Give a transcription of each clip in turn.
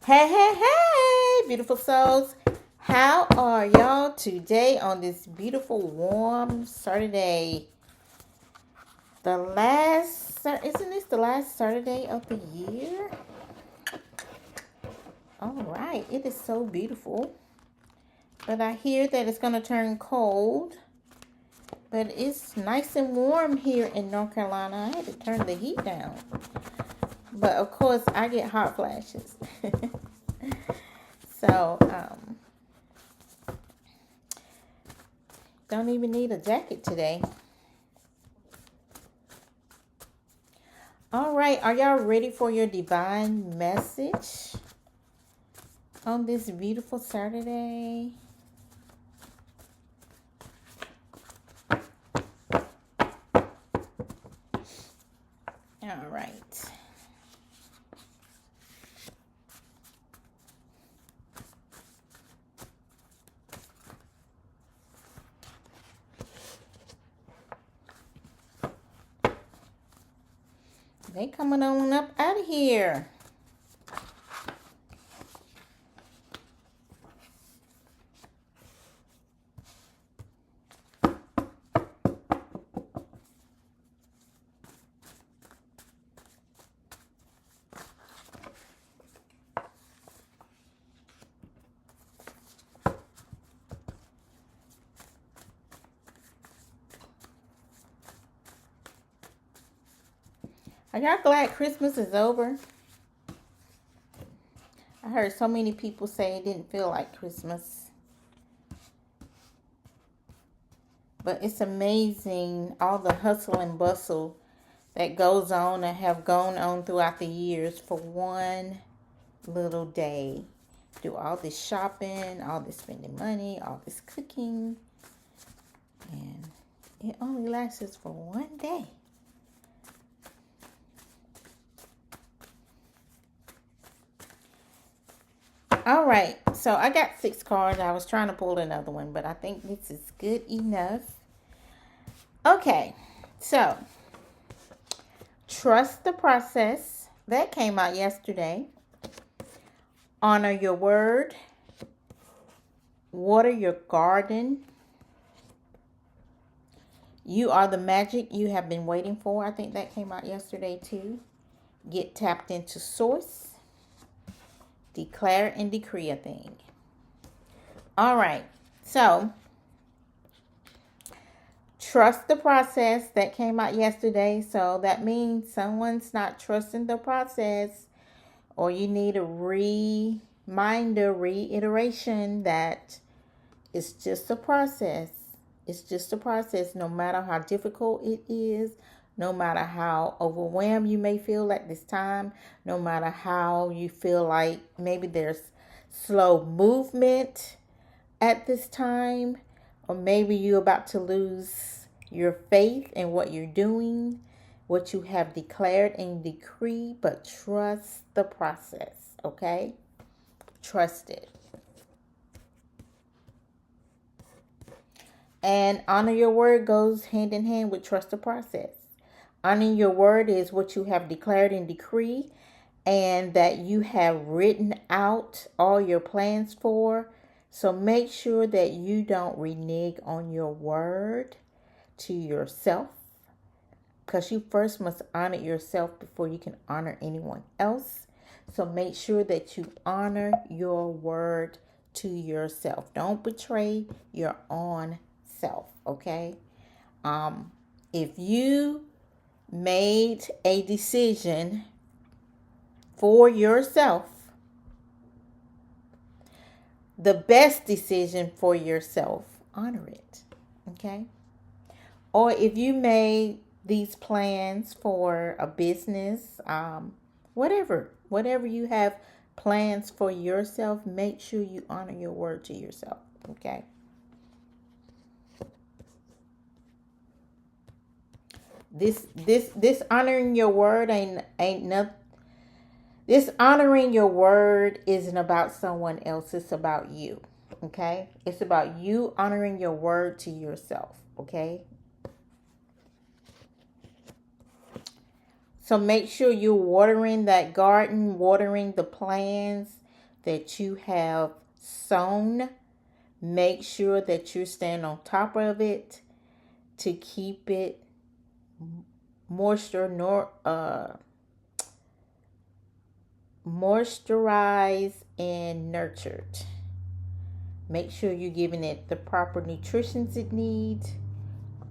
Hey, hey, hey, beautiful souls. How are y'all today on this beautiful, warm Saturday? Isn't this the last Saturday of the year? All right, it is so beautiful. But I hear that it's going to turn cold. But it's nice and warm here in North Carolina. I had to turn the heat down. But of course, I get hot flashes. So, don't even need a jacket today. All right, are y'all ready for your divine message on this beautiful Saturday? All right. They coming on up out of here. Are y'all glad Christmas is over? I heard so many people say it didn't feel like Christmas. But it's amazing all the hustle and bustle that goes on and have gone on throughout the years for one little day. Do all this shopping, all this spending money, all this cooking. And it only lasts for one day. All right, so I got 6 cards. I was trying to pull another one, but I think this is good enough. Okay, so trust the process. That came out yesterday. Honor your word. Water your garden. You are the magic you have been waiting for. I think that came out yesterday too. Get tapped into source. Declare and decree a thing. All right, so trust the process. That came out yesterday. So that means someone's not trusting the process, or you need a reminder, reiteration that it's just a process. It's just a process, no matter how difficult it is, no matter how overwhelmed you may feel at this time, no matter how you feel like maybe there's slow movement at this time, or maybe you're about to lose your faith in what you're doing, what you have declared and decreed, but trust the process, okay? Trust it. And honor your word goes hand in hand with trust the process. Honoring your word is what you have declared and decreed, and that you have written out all your plans for. So make sure that you don't renege on your word to yourself, because you first must honor yourself before you can honor anyone else. So make sure that you honor your word to yourself. Don't betray your own self, okay? If you made a decision for yourself, the best decision for yourself, honor it, okay? Or if you made these plans for a business, whatever you have plans for yourself, make sure you honor your word to yourself, okay? This honoring your word ain't nothing. This honoring your word isn't about someone else. It's about you. Okay? It's about you honoring your word to yourself. Okay? So make sure you're watering that garden, watering the plants, that you have sown, make sure that you stand on top of it to keep it moisturized and nurtured. Make sure you're giving it the proper nutrition it needs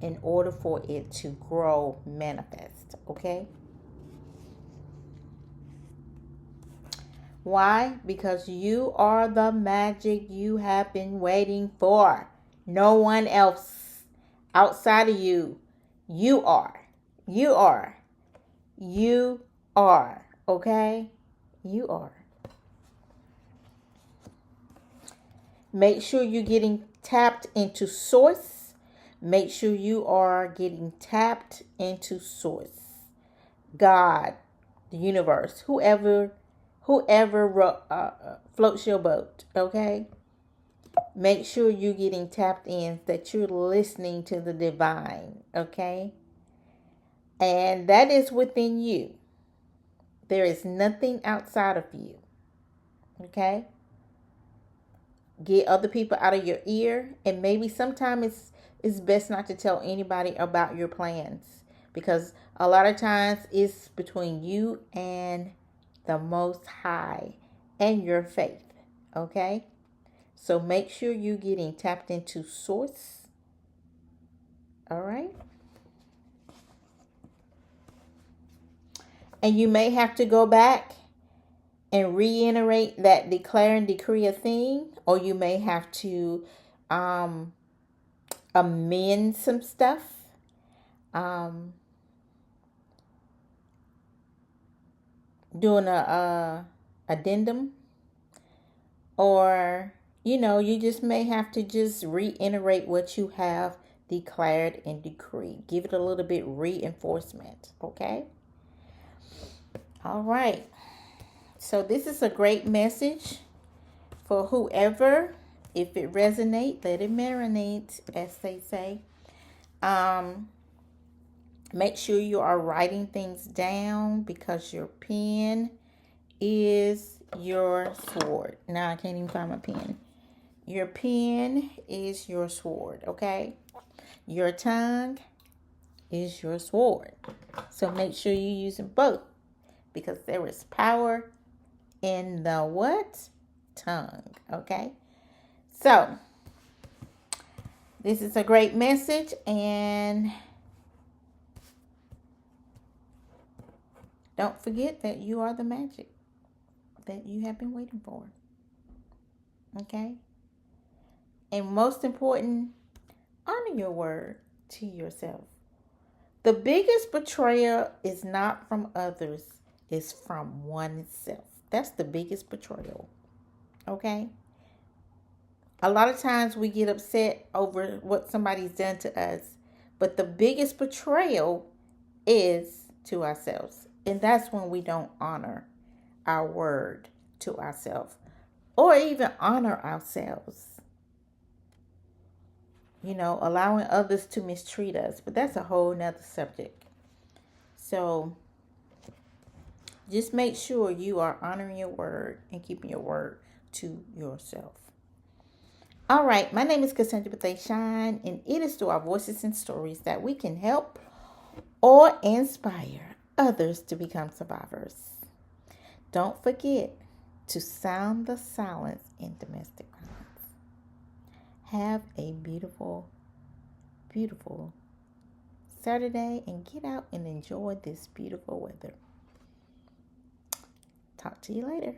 in order for it to grow, manifest. Okay? Why? Because you are the magic you have been waiting for. No one else outside of you. You are. You are. You are. Okay? You are. Make sure you're getting tapped into source. Make sure you are getting tapped into source. God, the universe, whoever floats your boat, okay? Make sure you're getting tapped in, that you're listening to the divine, okay? And that is within you. There is nothing outside of you, okay? Get other people out of your ear, and maybe sometimes it's best not to tell anybody about your plans, because a lot of times it's between you and the Most High and your faith, okay? So make sure you're getting tapped into source, all right? And you may have to go back and reiterate that declare and decree a thing, or you may have to amend some stuff. Doing a addendum, or you just may have to just reiterate what you have declared and decreed. Give it a little bit reinforcement, okay? All right. So this is a great message for whoever. If it resonates, let it marinate, as they say. Make sure you are writing things down, because your pen is your sword. Now I can't even find my pen. Your pen is your sword, okay? Your tongue is your sword. So make sure you're using both, because there is power in the what? Tongue, okay? So this is a great message, and don't forget that you are the magic that you have been waiting for. Okay? And most important, honor your word to yourself. The biggest betrayal is not from others, it's from oneself. That's the biggest betrayal. Okay? A lot of times we get upset over what somebody's done to us, but the biggest betrayal is to ourselves. And that's when we don't honor our word to ourselves, or even honor ourselves. Allowing others to mistreat us. But that's a whole nother subject. So just make sure you are honoring your word and keeping your word to yourself. All right, my name is Cassandra Bethea Shine, and it is through our voices and stories that we can help or inspire others to become survivors. Don't forget to sound the silence in domestic violence. Have a beautiful, beautiful Saturday, and get out and enjoy this beautiful weather. Talk to you later.